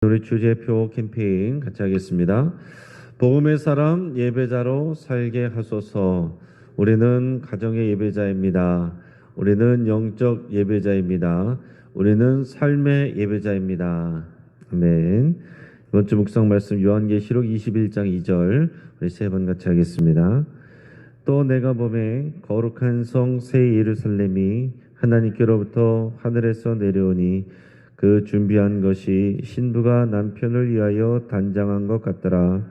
우리 주제표 캠페인 같이 하겠습니다. 복음의 사람 예배자로 살게 하소서. 우리는 가정의 예배자입니다. 우리는 영적 예배자입니다. 우리는 삶의 예배자입니다. 아멘. 이번 주 묵상 말씀 요한계시록 21장 2절 우리 세 번 같이 하겠습니다. 또 내가 보매 거룩한 성 새 예루살렘이 하나님께로부터 하늘에서 내려오니 그 준비한 것이 신부가 남편을 위하여 단장한 것 같더라.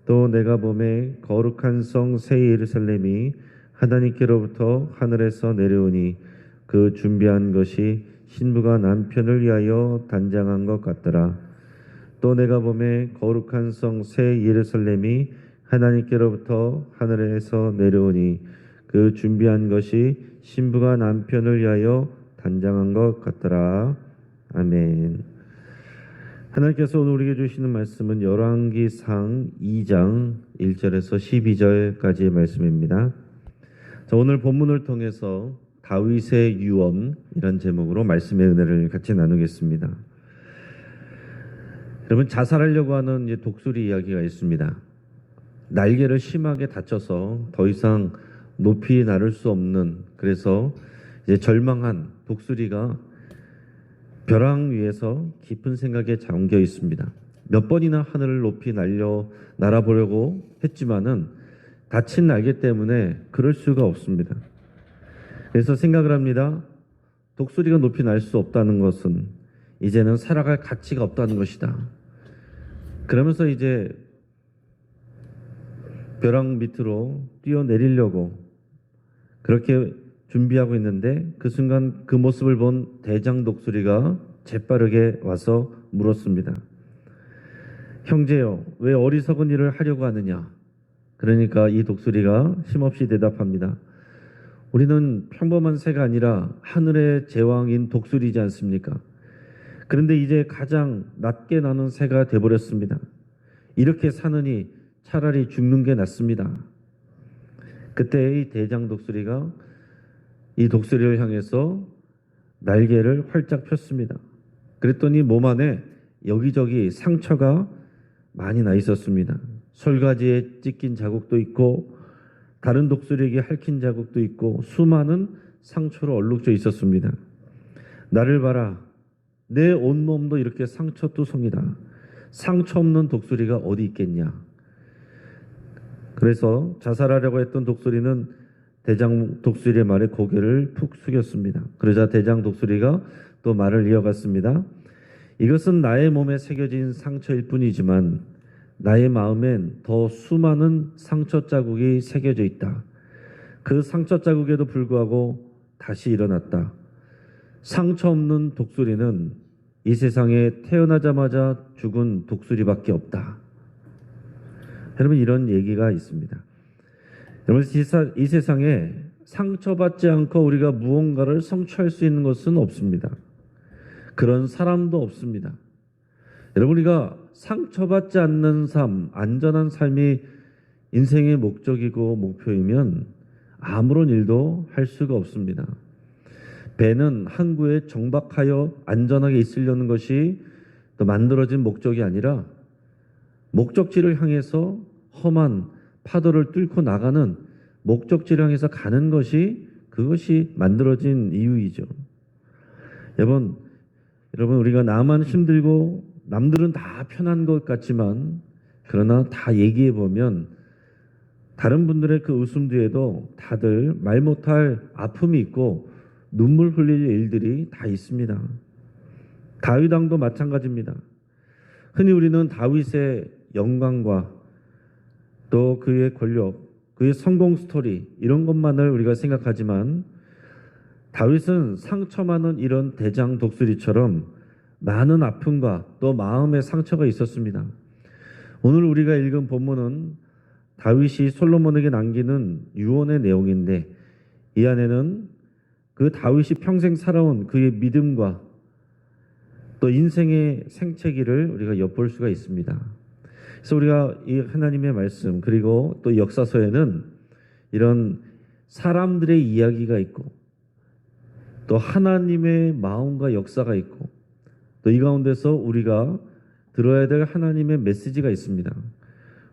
또 내가 보매 거룩한 성 새 예루살렘이 하나님께로부터 하늘에서 내려오니 그 준비한 것이 신부가 남편을 위하여 단장한 것 같더라. 또 내가 보매 거룩한 성 새 예루살렘이 하나님께로부터 하늘에서 내려오니 그 준비한 것이 신부가 남편을 위하여 단장한 것 같더라. 아멘. 하나님께서 오늘 우리에게 주시는 말씀은 열왕기상 2장 1절에서 12절까지의 말씀입니다. 자, 오늘 본문을 통해서 다윗의 유언이란 제목으로 말씀의 은혜를 같이 나누겠습니다. 여러분, 자살하려고 하는 독수리 이야기가 있습니다. 날개를 심하게 다쳐서 더 이상 높이 나를 수 없는, 그래서 이제 절망한 독수리가 벼랑 위에서 깊은 생각에 잠겨 있습니다. 몇 번이나 하늘을 높이 날아보려고 했지만은 다친 날개 때문에 그럴 수가 없습니다. 그래서 생각을 합니다. 독수리가 높이 날 수 없다는 것은 이제는 살아갈 가치가 없다는 것이다. 그러면서 이제 벼랑 밑으로 뛰어내리려고 그렇게 준비하고 있는데 그 순간 그 모습을 본 대장 독수리가 재빠르게 와서 물었습니다. 형제여, 왜 어리석은 일을 하려고 하느냐? 그러니까 이 독수리가 힘없이 대답합니다. 우리는 평범한 새가 아니라 하늘의 제왕인 독수리지 않습니까? 그런데 이제 가장 낮게 나는 새가 돼버렸습니다. 이렇게 사느니 차라리 죽는 게 낫습니다. 그때 이 대장 독수리가 이 독수리를 향해서 날개를 활짝 폈습니다. 그랬더니 몸 안에 여기저기 상처가 많이 나 있었습니다. 솔가지에 찢긴 자국도 있고 다른 독수리에게 핥힌 자국도 있고 수많은 상처로 얼룩져 있었습니다. 나를 봐라. 내 온몸도 이렇게 상처투성이다. 상처 없는 독수리가 어디 있겠냐. 그래서 자살하려고 했던 독수리는 대장 독수리의 말에 고개를 푹 숙였습니다. 그러자 대장 독수리가 또 말을 이어갔습니다. 이것은 나의 몸에 새겨진 상처일 뿐이지만 나의 마음엔 더 수많은 상처 자국이 새겨져 있다. 그 상처 자국에도 불구하고 다시 일어났다. 상처 없는 독수리는 이 세상에 태어나자마자 죽은 독수리밖에 없다. 여러분, 이런 얘기가 있습니다. 여러분, 이 세상에 상처받지 않고 우리가 무언가를 성취할 수 있는 것은 없습니다. 그런 사람도 없습니다. 여러분, 우리가 상처받지 않는 삶, 안전한 삶이 인생의 목적이고 목표이면 아무런 일도 할 수가 없습니다. 배는 항구에 정박하여 안전하게 있으려는 것이 또 만들어진 목적이 아니라 목적지를 향해서 험한 파도를 뚫고 나가는 목적지를 향해서 가는 것이 그것이 만들어진 이유이죠. 여러분, 우리가 나만 힘들고 남들은 다 편한 것 같지만 그러나 다 얘기해 보면 다른 분들의 그 웃음 뒤에도 다들 말 못할 아픔이 있고 눈물 흘릴 일들이 다 있습니다. 다윗 왕도 마찬가지입니다. 흔히 우리는 다윗의 영광과 또 그의 권력, 그의 성공 스토리 이런 것만을 우리가 생각하지만 다윗은 상처 많은 이런 대장 독수리처럼 많은 아픔과 또 마음의 상처가 있었습니다. 오늘 우리가 읽은 본문은 다윗이 솔로몬에게 남기는 유언의 내용인데 이 안에는 그 다윗이 평생 살아온 그의 믿음과 또 인생의 생채기를 우리가 엿볼 수가 있습니다. 그래서 우리가 이 하나님의 말씀 그리고 또 역사서에는 이런 사람들의 이야기가 있고 또 하나님의 마음과 역사가 있고 또 이 가운데서 우리가 들어야 될 하나님의 메시지가 있습니다.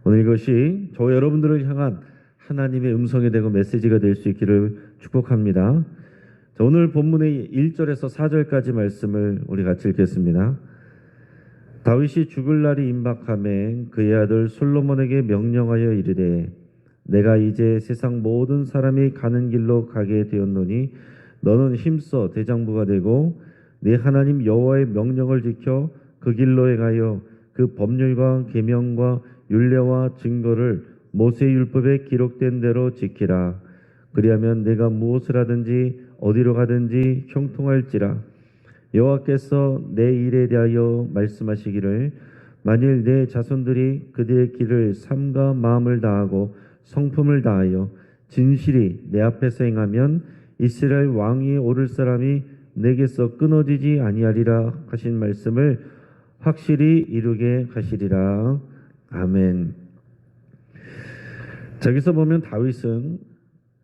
오늘 이것이 저와 여러분들을 향한 하나님의 음성이 되고 메시지가 될 수 있기를 축복합니다. 자, 오늘 본문의 1절에서 4절까지 말씀을 우리 같이 읽겠습니다. 다윗이 죽을 날이 임박하매 그의 아들 솔로몬에게 명령하여 이르되 내가 이제 세상 모든 사람이 가는 길로 가게 되었노니 너는 힘써 대장부가 되고 네 하나님 여호와의 명령을 지켜 그 길로 행하여 그 법률과 계명과 율례와 증거를 모세 율법에 기록된 대로 지키라. 그리하면 내가 무엇을 하든지 어디로 가든지 형통할지라. 여호와께서 내 일에 대하여 말씀하시기를 만일 내 자손들이 그들의 길을 삼가 마음을 다하고 성품을 다하여 진실이 내 앞에서 행하면 이스라엘 왕위에 오를 사람이 내게서 끊어지지 아니하리라 하신 말씀을 확실히 이루게 하시리라. 아멘. 저기서 보면 다윗은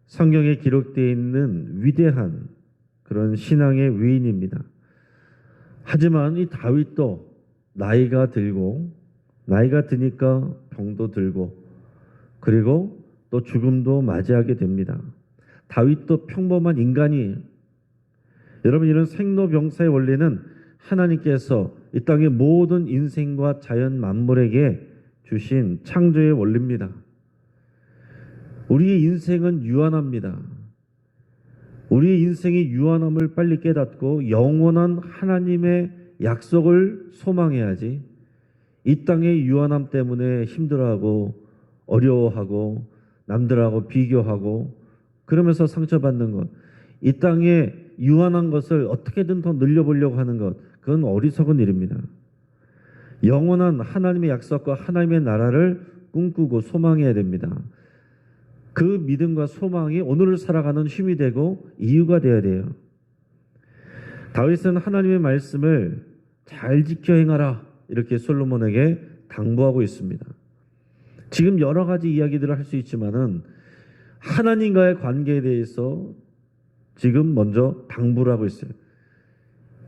성경에 기록되어 있는 위대한 그런 신앙의 위인입니다. 하지만 이 다윗도 나이가 들고 나이가 드니까 병도 들고 그리고 또 죽음도 맞이하게 됩니다. 다윗도 평범한 인간이에요. 여러분, 이런 생로병사의 원리는 하나님께서 이 땅의 모든 인생과 자연 만물에게 주신 창조의 원리입니다. 우리의 인생은 유한합니다. 우리의 인생의 유한함을 빨리 깨닫고 영원한 하나님의 약속을 소망해야지 이 땅의 유한함 때문에 힘들어하고 어려워하고 남들하고 비교하고 그러면서 상처받는 것, 이 땅에 유한한 것을 어떻게든 더 늘려보려고 하는 것, 그건 어리석은 일입니다. 영원한 하나님의 약속과 하나님의 나라를 꿈꾸고 소망해야 됩니다. 그 믿음과 소망이 오늘을 살아가는 힘이 되고 이유가 되어야 돼요. 다윗은 하나님의 말씀을 잘 지켜 행하라 이렇게 솔로몬에게 당부하고 있습니다. 지금 여러 가지 이야기들을 할 수 있지만은 하나님과의 관계에 대해서 지금 먼저 당부를 하고 있어요.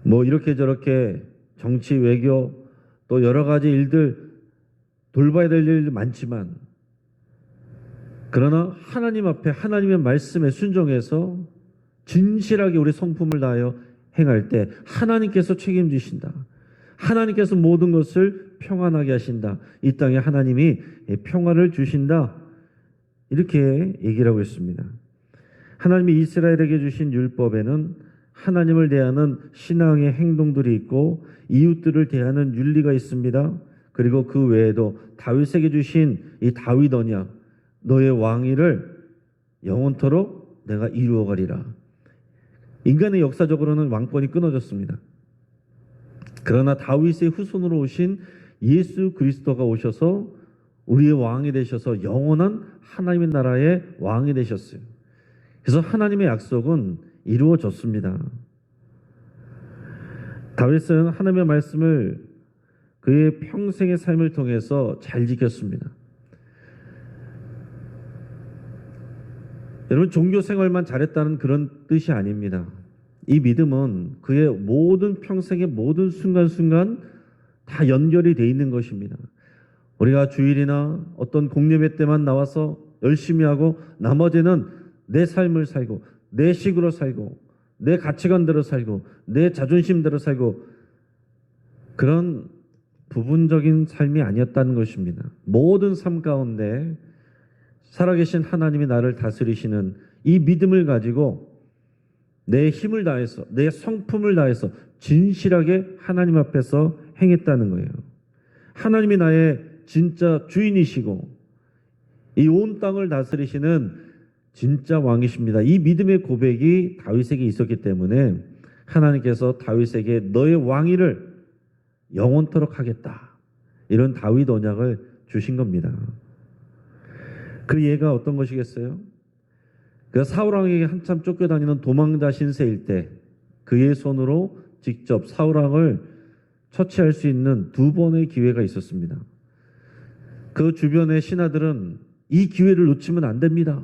뭐 이렇게 저렇게 정치, 외교 또 여러 가지 일들 돌봐야 될 일도 많지만 그러나 하나님 앞에 하나님의 말씀에 순종해서 진실하게 우리 성품을 다하여 행할 때 하나님께서 책임지신다. 하나님께서 모든 것을 평안하게 하신다. 이 땅에 하나님이 평화를 주신다. 이렇게 얘기를 하고 있습니다. 하나님이 이스라엘에게 주신 율법에는 하나님을 대하는 신앙의 행동들이 있고 이웃들을 대하는 윤리가 있습니다. 그리고 그 외에도 다윗에게 주신 이 다윗 언약, 너의 왕위를 영원토록 내가 이루어가리라. 인간의 역사적으로는 왕권이 끊어졌습니다. 그러나 다윗의 후손으로 오신 예수 그리스도가 오셔서 우리의 왕이 되셔서 영원한 하나님의 나라의 왕이 되셨어요. 그래서 하나님의 약속은 이루어졌습니다. 다윗은 하나님의 말씀을 그의 평생의 삶을 통해서 잘 지켰습니다. 여러분, 종교 생활만 잘했다는 그런 뜻이 아닙니다. 이 믿음은 그의 모든 평생의 모든 순간순간 다 연결이 돼 있는 것입니다. 우리가 주일이나 어떤 공예배 때만 나와서 열심히 하고 나머지는 내 삶을 살고 내 식으로 살고 내 가치관대로 살고 내 자존심대로 살고 그런 부분적인 삶이 아니었다는 것입니다. 모든 삶 가운데 살아계신 하나님이 나를 다스리시는 이 믿음을 가지고 내 힘을 다해서 내 성품을 다해서 진실하게 하나님 앞에서 행했다는 거예요. 하나님이 나의 진짜 주인이시고 이 온 땅을 다스리시는 진짜 왕이십니다. 이 믿음의 고백이 다윗에게 있었기 때문에 하나님께서 다윗에게 너의 왕위를 영원토록 하겠다. 이런 다윗 언약을 주신 겁니다. 그 예가 어떤 것이겠어요? 그 사울왕에게 한참 쫓겨다니는 도망자 신세일 때 그의 손으로 직접 사울왕을 처치할 수 있는 2번의 기회가 있었습니다. 그 주변의 신하들은 이 기회를 놓치면 안 됩니다.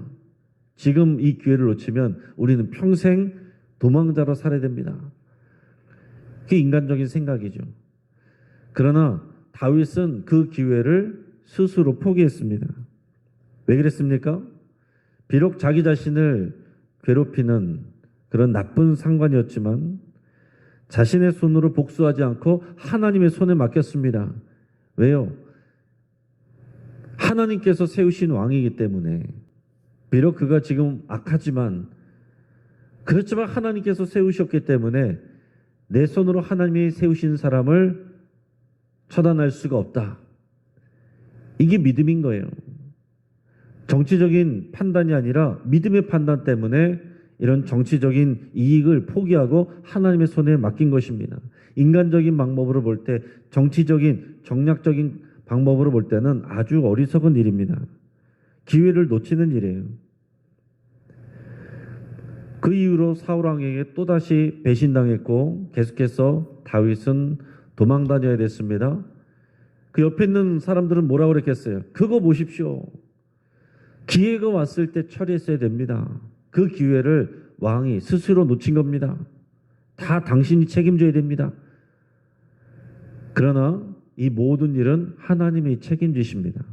지금 이 기회를 놓치면 우리는 평생 도망자로 살아야 됩니다. 그게 인간적인 생각이죠. 그러나 다윗은 그 기회를 스스로 포기했습니다. 왜 그랬습니까? 비록 자기 자신을 괴롭히는 그런 나쁜 상관이었지만 자신의 손으로 복수하지 않고 하나님의 손에 맡겼습니다. 왜요? 하나님께서 세우신 왕이기 때문에. 비록 그가 지금 악하지만, 그렇지만 하나님께서 세우셨기 때문에 내 손으로 하나님이 세우신 사람을 처단할 수가 없다. 이게 믿음인 거예요. 정치적인 판단이 아니라 믿음의 판단 때문에 이런 정치적인 이익을 포기하고 하나님의 손에 맡긴 것입니다. 인간적인 방법으로 볼 때, 정치적인 정략적인 방법으로 볼 때는 아주 어리석은 일입니다. 기회를 놓치는 일이에요. 그 이후로 사울 왕에게 또다시 배신당했고 계속해서 다윗은 도망 다녀야 됐습니다. 그 옆에 있는 사람들은 뭐라고 그랬겠어요? 그거 보십시오. 기회가 왔을 때 처리했어야 됩니다. 그 기회를 왕이 스스로 놓친 겁니다. 다 당신이 책임져야 됩니다. 그러나 이 모든 일은 하나님이 책임지십니다.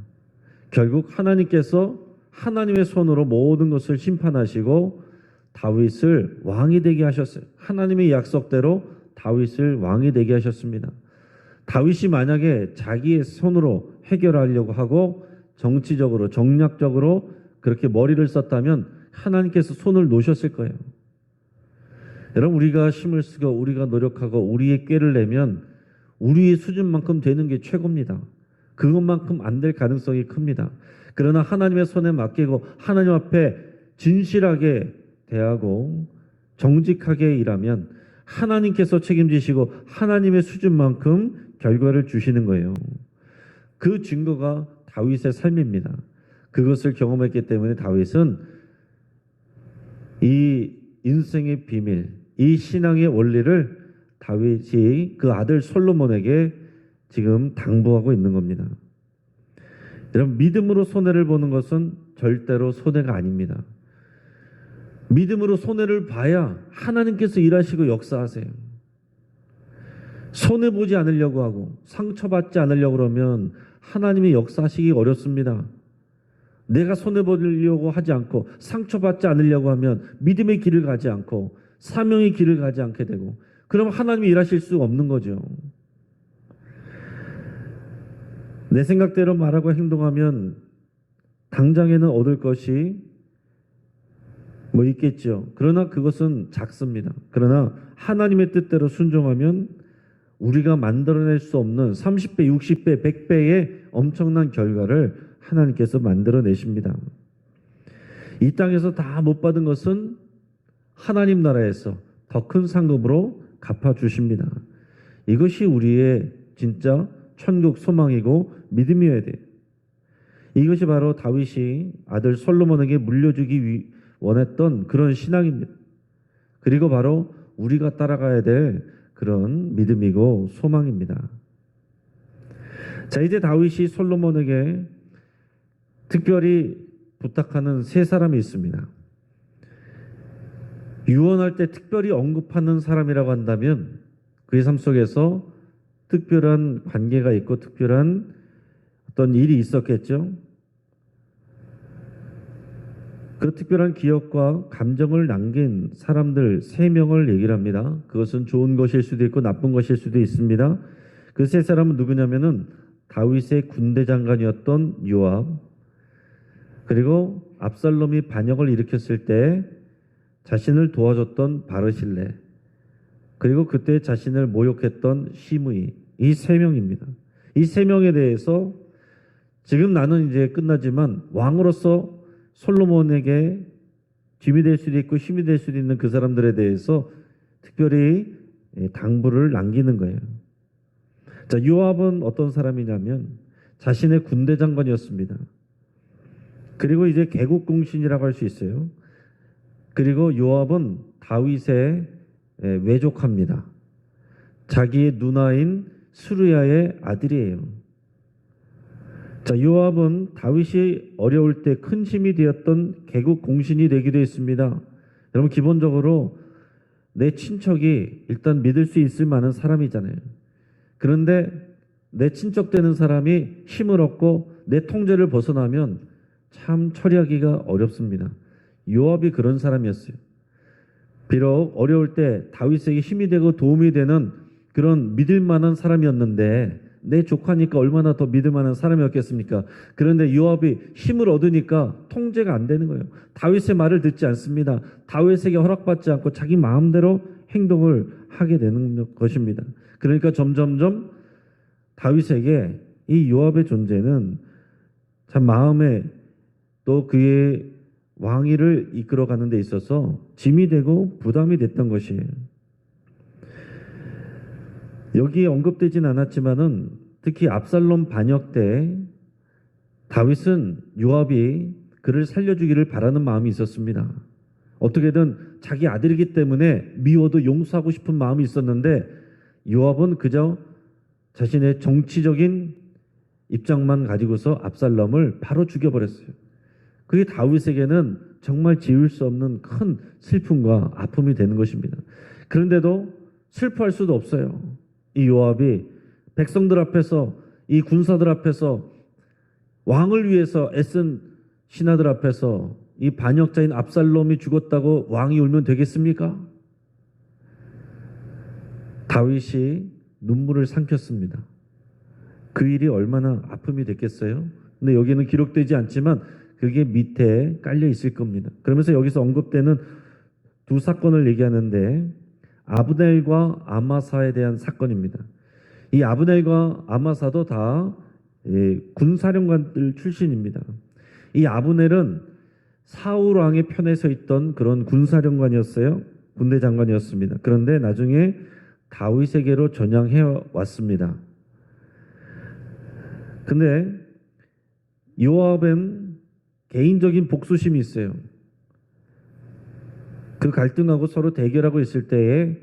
결국 하나님께서 하나님의 손으로 모든 것을 심판하시고 다윗을 왕이 되게 하셨어요. 하나님의 약속대로 다윗을 왕이 되게 하셨습니다. 다윗이 만약에 자기의 손으로 해결하려고 하고 정치적으로 정략적으로 그렇게 머리를 썼다면 하나님께서 손을 놓으셨을 거예요. 여러분, 우리가 힘을 쓰고 우리가 노력하고 우리의 꾀를 내면 우리의 수준만큼 되는 게 최고입니다. 그것만큼 안 될 가능성이 큽니다. 그러나 하나님의 손에 맡기고 하나님 앞에 진실하게 대하고 정직하게 일하면 하나님께서 책임지시고 하나님의 수준만큼 결과를 주시는 거예요. 그 증거가 다윗의 삶입니다. 그것을 경험했기 때문에 다윗은 이 인생의 비밀, 이 신앙의 원리를 다윗이 그 아들 솔로몬에게 지금 당부하고 있는 겁니다. 여러분, 믿음으로 손해를 보는 것은 절대로 손해가 아닙니다. 믿음으로 손해를 봐야 하나님께서 일하시고 역사하세요. 손해보지 않으려고 하고 상처받지 않으려고 그러면 하나님이 역사하시기 어렵습니다. 내가 손해보려고 하지 않고 상처받지 않으려고 하면 믿음의 길을 가지 않고 사명의 길을 가지 않게 되고, 그럼 하나님이 일하실 수 없는 거죠. 내 생각대로 말하고 행동하면 당장에는 얻을 것이 뭐 있겠죠. 그러나 그것은 작습니다. 그러나 하나님의 뜻대로 순종하면 우리가 만들어낼 수 없는 30배, 60배, 100배의 엄청난 결과를 하나님께서 만들어내십니다. 이 땅에서 다 못 받은 것은 하나님 나라에서 더 큰 상급으로 갚아주십니다. 이것이 우리의 진짜 천국 소망이고 믿음이어야 돼요. 이것이 바로 다윗이 아들 솔로몬에게 물려주기 원했던 그런 신앙입니다. 그리고 바로 우리가 따라가야 될 그런 믿음이고 소망입니다. 자, 이제 다윗이 솔로몬에게 특별히 부탁하는 세 사람이 있습니다. 유언할 때 특별히 언급하는 사람이라고 한다면 그의 삶 속에서 특별한 관계가 있고 특별한 어떤 일이 있었겠죠. 그 특별한 기억과 감정을 남긴 사람들 3명을 얘기를 합니다. 그것은 좋은 것일 수도 있고 나쁜 것일 수도 있습니다. 그 세 사람은 누구냐면은 다윗의 군대 장관이었던 요압, 그리고 압살롬이 반역을 일으켰을 때 자신을 도와줬던 바르실레, 그리고 그때 자신을 모욕했던 시므이, 이 3명입니다. 이 3명에 대해서 지금 나는 이제 끝나지만 왕으로서 솔로몬에게 짐이 될 수도 있고 힘이 될 수도 있는 그 사람들에 대해서 특별히 당부를 남기는 거예요. 자, 요압은 어떤 사람이냐면 자신의 군대 장관이었습니다. 그리고 이제 개국공신이라고 할 수 있어요. 그리고 요압은 다윗의 외족합니다. 자기의 누나인 스루야의 아들이에요. 자, 요압은 다윗이 어려울 때 큰 힘이 되었던 개국공신이 되기도 했습니다. 여러분, 기본적으로 내 친척이 일단 믿을 수 있을 만한 사람이잖아요. 그런데 내 친척 되는 사람이 힘을 얻고 내 통제를 벗어나면 참 처리하기가 어렵습니다. 요압이 그런 사람이었어요. 비록 어려울 때 다윗에게 힘이 되고 도움이 되는 그런 믿을 만한 사람이었는데 내 조카니까 얼마나 더 믿을 만한 사람이었겠습니까? 그런데 요압이 힘을 얻으니까 통제가 안 되는 거예요. 다윗의 말을 듣지 않습니다. 다윗에게 허락받지 않고 자기 마음대로 행동을 하게 되는 것입니다. 그러니까 점점점 다윗에게 이 요압의 존재는 참 마음에 또 그의 왕위를 이끌어가는 데 있어서 짐이 되고 부담이 됐던 것이에요. 여기에 언급되진 않았지만은 특히 압살롬 반역 때 다윗은 요압이 그를 살려주기를 바라는 마음이 있었습니다. 어떻게든 자기 아들이기 때문에 미워도 용서하고 싶은 마음이 있었는데 요압은 그저 자신의 정치적인 입장만 가지고서 압살롬을 바로 죽여버렸어요. 그게 다윗에게는 정말 지울 수 없는 큰 슬픔과 아픔이 되는 것입니다. 그런데도 슬퍼할 수도 없어요. 이 요압이 백성들 앞에서 이 군사들 앞에서 왕을 위해서 애쓴 신하들 앞에서 이 반역자인 압살롬이 죽었다고 왕이 울면 되겠습니까? 다윗이 눈물을 삼켰습니다. 그 일이 얼마나 아픔이 됐겠어요? 근데 여기는 기록되지 않지만 그게 밑에 깔려 있을 겁니다. 그러면서 여기서 언급되는 두 사건을 얘기하는데 아브넬과 아마사에 대한 사건입니다. 이 아브넬과 아마사도 다 군사령관들 출신입니다. 이 아브넬은 사울 왕의 편에 서 있던 그런 군사령관이었어요. 군대 장관이었습니다. 그런데 나중에 다윗에게로 전향해 왔습니다. 근데 요압은 개인적인 복수심이 있어요. 그 갈등하고 서로 대결하고 있을 때에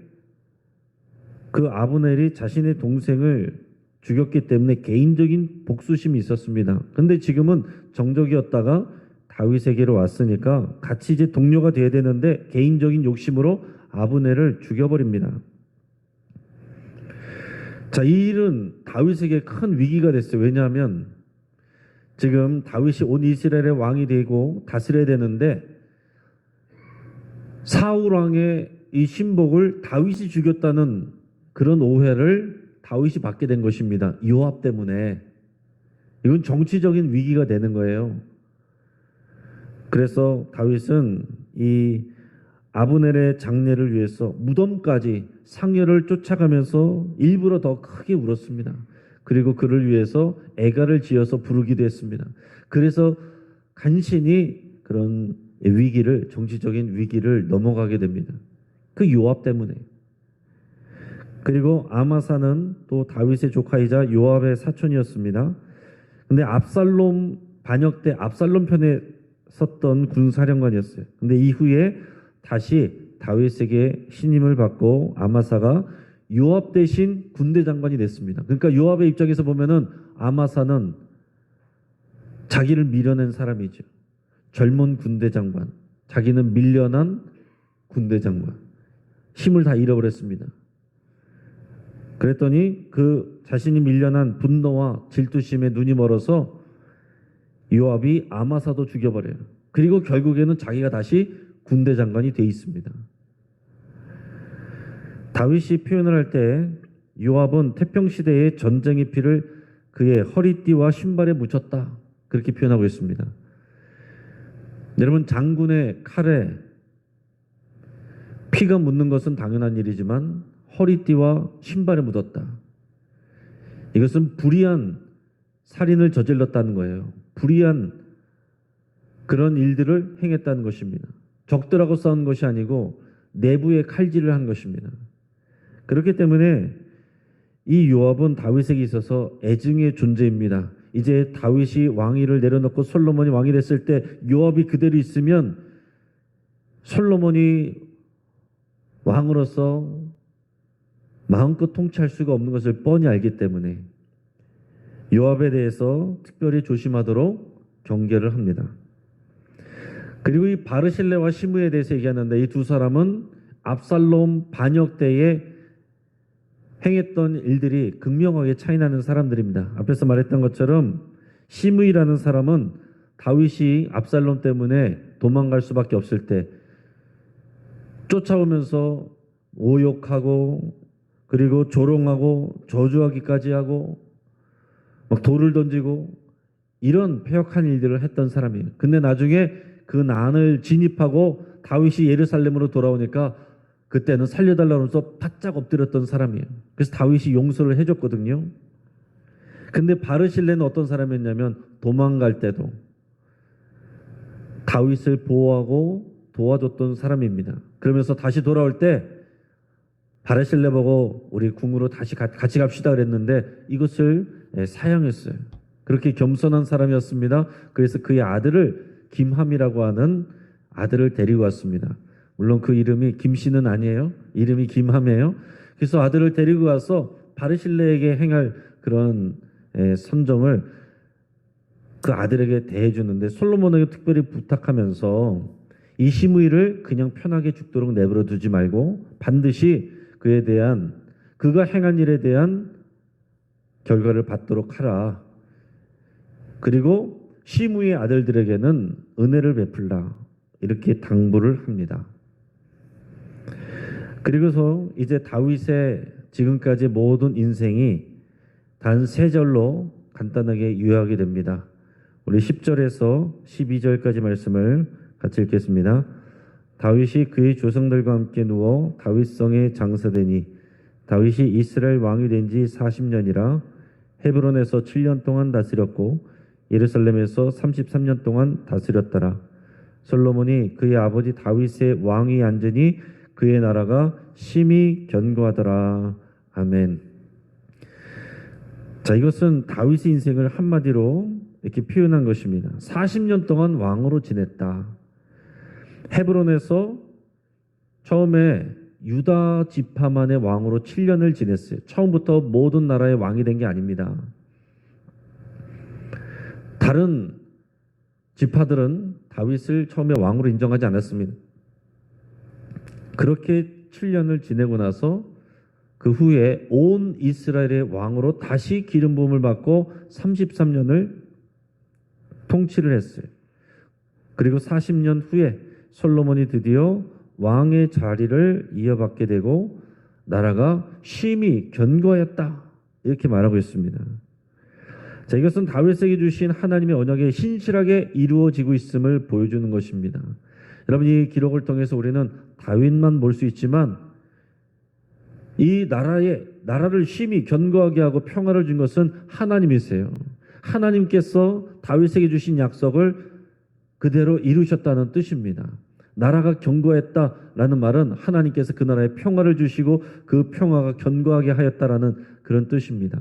그 아브넬이 자신의 동생을 죽였기 때문에 개인적인 복수심이 있었습니다. 근데 지금은 정적이었다가 다윗에게로 왔으니까 같이 이제 동료가 돼야 되는데 개인적인 욕심으로 아브넬을 죽여버립니다. 자, 이 일은 다윗에게 큰 위기가 됐어요. 왜냐하면 지금 다윗이 온 이스라엘의 왕이 되고 다스려야 되는데 사울 왕의 이 신복을 다윗이 죽였다는 그런 오해를 다윗이 받게 된 것입니다. 요압 때문에. 이건 정치적인 위기가 되는 거예요. 그래서 다윗은 이 아브넬의 장례를 위해서 무덤까지 상여를 쫓아가면서 일부러 더 크게 울었습니다. 그리고 그를 위해서 애가를 지어서 부르기도 했습니다. 그래서 간신히 그런 위기를, 정치적인 위기를 넘어가게 됩니다. 그 요압 때문에. 그리고 아마사는 또 다윗의 조카이자 요압의 사촌이었습니다. 근데 압살롬 반역 때 압살롬 편에 섰던 군사령관이었어요. 근데 이후에 다시 다윗에게 신임을 받고 아마사가 요압 대신 군대 장관이 됐습니다. 그러니까 요압의 입장에서 보면은 아마사는 자기를 밀어낸 사람이죠. 젊은 군대 장관, 자기는 밀려난 군대 장관, 힘을 다 잃어버렸습니다. 그랬더니 그 자신이 밀려난 분노와 질투심에 눈이 멀어서 요압이 아마사도 죽여버려요. 그리고 결국에는 자기가 다시 군대 장관이 돼 있습니다. 다윗이 표현을 할 때 요압은 태평시대의 전쟁의 피를 그의 허리띠와 신발에 묻혔다. 그렇게 표현하고 있습니다. 여러분, 장군의 칼에 피가 묻는 것은 당연한 일이지만 허리띠와 신발에 묻었다. 이것은 불의한 살인을 저질렀다는 거예요. 불의한 그런 일들을 행했다는 것입니다. 적들하고 싸운 것이 아니고 내부의 칼질을 한 것입니다. 그렇기 때문에 이 요압은 다윗에게 있어서 애증의 존재입니다. 이제 다윗이 왕위를 내려놓고 솔로몬이 왕이 됐을 때 요압이 그대로 있으면 솔로몬이 왕으로서 마음껏 통치할 수가 없는 것을 뻔히 알기 때문에 요압에 대해서 특별히 조심하도록 경계를 합니다. 그리고 이 바르실레와 시므에 대해서 얘기하는데 이 두 사람은 압살롬 반역 때에 행했던 일들이 극명하게 차이나는 사람들입니다. 앞에서 말했던 것처럼 시므이라는 사람은 다윗이 압살롬 때문에 도망갈 수밖에 없을 때 쫓아오면서 오욕하고 그리고 조롱하고 저주하기까지 하고 막 돌을 던지고 이런 패역한 일들을 했던 사람이에요. 근데 나중에 그 난을 진입하고 다윗이 예루살렘으로 돌아오니까 그때는 살려달라고 해서 바짝 엎드렸던 사람이에요. 그래서 다윗이 용서를 해줬거든요. 근데 바르실레는 어떤 사람이었냐면 도망갈 때도 다윗을 보호하고 도와줬던 사람입니다. 그러면서 다시 돌아올 때 바르실레 보고 우리 궁으로 다시 같이 갑시다 그랬는데 이것을 사양했어요. 그렇게 겸손한 사람이었습니다. 그래서 그의 아들을 김함이라고 하는 아들을 데리고 왔습니다. 물론 그 이름이 김씨는 아니에요. 이름이 김함이에요. 그래서 아들을 데리고 와서 바르실레에게 행할 그런 선정을 그 아들에게 대해주는데 솔로몬에게 특별히 부탁하면서 이 시므이를 그냥 편하게 죽도록 내버려 두지 말고 반드시 그에 대한 그가 행한 일에 대한 결과를 받도록 하라. 그리고 시므이의 아들들에게는 은혜를 베풀라. 이렇게 당부를 합니다. 그리고서 이제 다윗의 지금까지 모든 인생이 단 세 절로 간단하게 요약이 됩니다. 우리 10절에서 12절까지 말씀을 같이 읽겠습니다. 다윗이 그의 조상들과 함께 누워 다윗성에 장사되니 다윗이 이스라엘 왕이 된 지 40년이라 헤브론에서 7년 동안 다스렸고 예루살렘에서 33년 동안 다스렸더라. 솔로몬이 그의 아버지 다윗의 왕위 앉으니 그의 나라가 심히 견고하더라. 아멘. 자, 이것은 다윗의 인생을 한마디로 이렇게 표현한 것입니다. 40년 동안 왕으로 지냈다. 헤브론에서 처음에 유다 지파만의 왕으로 7년을 지냈어요. 처음부터 모든 나라의 왕이 된 게 아닙니다. 다른 지파들은 다윗을 처음에 왕으로 인정하지 않았습니다. 그렇게 7년을 지내고 나서 그 후에 온 이스라엘의 왕으로 다시 기름 부음을 받고 33년을 통치를 했어요. 그리고 40년 후에 솔로몬이 드디어 왕의 자리를 이어받게 되고 나라가 심히 견고하였다. 이렇게 말하고 있습니다. 자, 이것은 다윗에게 주신 하나님의 언약이 신실하게 이루어지고 있음을 보여주는 것입니다. 여러분, 이 기록을 통해서 우리는 다윗만 볼 수 있지만 이 나라를 심히 견고하게 하고 평화를 준 것은 하나님이세요. 하나님께서 다윗에게 주신 약속을 그대로 이루셨다는 뜻입니다. 나라가 견고했다라는 말은 하나님께서 그 나라에 평화를 주시고 그 평화가 견고하게 하였다라는 그런 뜻입니다.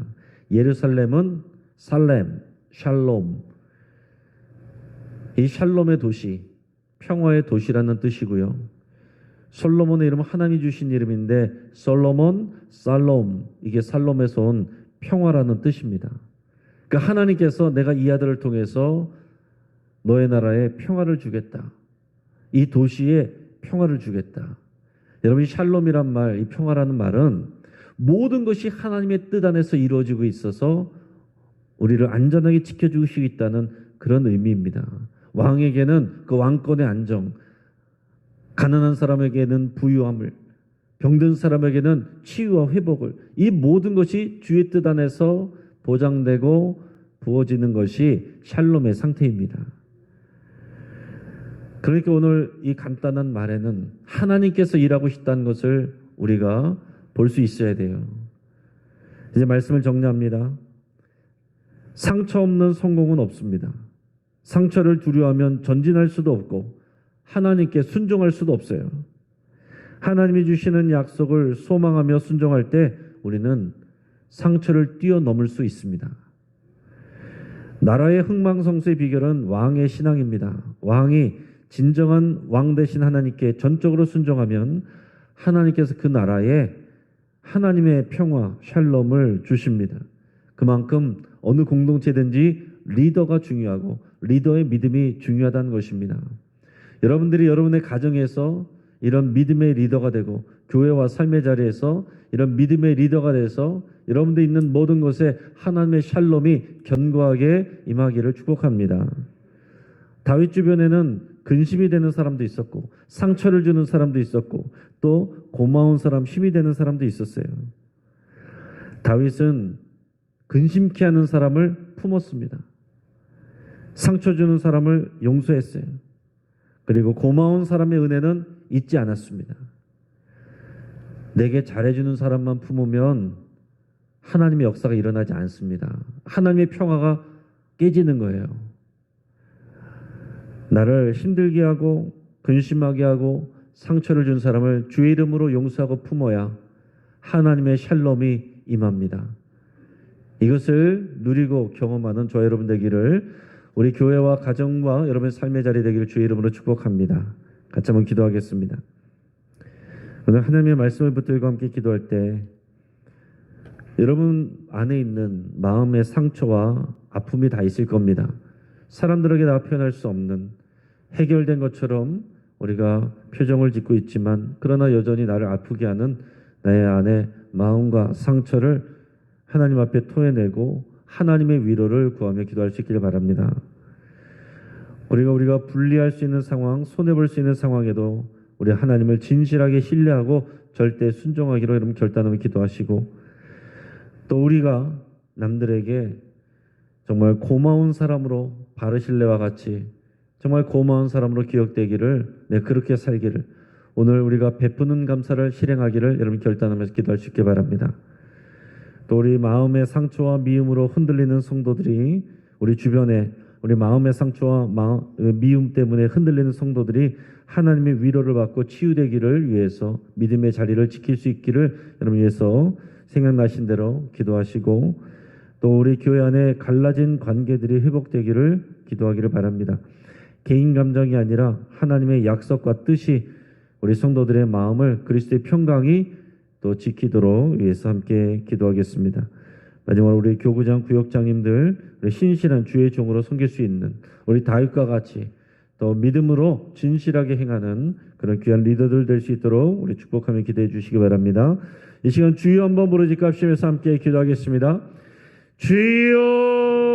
예루살렘은 살렘, 샬롬. 이 샬롬의 도시, 평화의 도시라는 뜻이고요. 솔로몬의 이름은 하나님이 주신 이름인데 솔로몬, 살롬, 이게 살롬에서 온 평화라는 뜻입니다. 그러니까 하나님께서 내가 이 아들을 통해서 너의 나라에 평화를 주겠다. 이 도시에 평화를 주겠다. 여러분, 이 샬롬이란 말, 이 평화라는 말은 모든 것이 하나님의 뜻 안에서 이루어지고 있어서 우리를 안전하게 지켜주시고 있다는 그런 의미입니다. 왕에게는 그 왕권의 안정, 가난한 사람에게는 부유함을, 병든 사람에게는 치유와 회복을, 이 모든 것이 주의 뜻 안에서 보장되고 부어지는 것이 샬롬의 상태입니다. 그러니까 오늘 이 간단한 말에는 하나님께서 일하고 있다는 것을 우리가 볼 수 있어야 돼요. 이제 말씀을 정리합니다. 상처 없는 성공은 없습니다. 상처를 두려워하면 전진할 수도 없고 하나님께 순종할 수도 없어요. 하나님이 주시는 약속을 소망하며 순종할 때 우리는 상처를 뛰어넘을 수 있습니다. 나라의 흥망성쇠의 비결은 왕의 신앙입니다. 왕이 진정한 왕 되신 하나님께 전적으로 순종하면 하나님께서 그 나라에 하나님의 평화, 샬롬을 주십니다. 그만큼 어느 공동체든지 리더가 중요하고 리더의 믿음이 중요하다는 것입니다. 여러분들이 여러분의 가정에서 이런 믿음의 리더가 되고 교회와 삶의 자리에서 이런 믿음의 리더가 돼서 여러분들 있는 모든 것에 하나님의 샬롬이 견고하게 임하기를 축복합니다. 다윗 주변에는 근심이 되는 사람도 있었고 상처를 주는 사람도 있었고 또 고마운 사람, 힘이 되는 사람도 있었어요. 다윗은 근심케 하는 사람을 품었습니다. 상처 주는 사람을 용서했어요. 그리고 고마운 사람의 은혜는 잊지 않았습니다. 내게 잘해주는 사람만 품으면 하나님의 역사가 일어나지 않습니다. 하나님의 평화가 깨지는 거예요. 나를 힘들게 하고 근심하게 하고 상처를 준 사람을 주의 이름으로 용서하고 품어야 하나님의 샬롬이 임합니다. 이것을 누리고 경험하는 저와 여러분 되기를, 우리 교회와 가정과 여러분의 삶의 자리 되기를 주의 이름으로 축복합니다. 같이 한번 기도하겠습니다. 오늘 하나님의 말씀을 붙들고 함께 기도할 때 여러분 안에 있는 마음의 상처와 아픔이 다 있을 겁니다. 사람들에게 다 표현할 수 없는, 해결된 것처럼 우리가 표정을 짓고 있지만 그러나 여전히 나를 아프게 하는 나의 안에 마음과 상처를 하나님 앞에 토해내고 하나님의 위로를 구하며 기도할 수 있기를 바랍니다. 우리가 분리할 수 있는 상황, 손해볼 수 있는 상황에도 우리 하나님을 진실하게 신뢰하고 절대 순종하기로 여러분 결단하며 기도하시고, 또 우리가 남들에게 정말 고마운 사람으로 바르실레와 같이 정말 고마운 사람으로 기억되기를, 그렇게 살기를, 오늘 우리가 베푸는 감사를 실행하기를 여러분 결단하면서 기도할 수 있게 바랍니다. 또 우리 마음의 상처와 미움으로 흔들리는 성도들이, 우리 주변에 우리 마음의 상처와 미움 때문에 흔들리는 성도들이 하나님의 위로를 받고 치유되기를 위해서 믿음의 자리를 지킬 수 있기를 여러분 위해서 생각나신 대로 기도하시고, 또 우리 교회 안에 갈라진 관계들이 회복되기를 기도하기를 바랍니다. 개인 감정이 아니라 하나님의 약속과 뜻이 우리 성도들의 마음을 그리스도의 평강이 또 지키도록 위해서 함께 기도하겠습니다. 마지막으로 우리 교구장, 구역장님들, 우리 신실한 주의 종으로 섬길 수 있는 우리 다윗과 같이 또 믿음으로 진실하게 행하는 그런 귀한 리더들 될 수 있도록 우리 축복하며 기도해 주시기 바랍니다. 이 시간 주여 한번 부르짖고 합심해서 함께 기도하겠습니다. 주여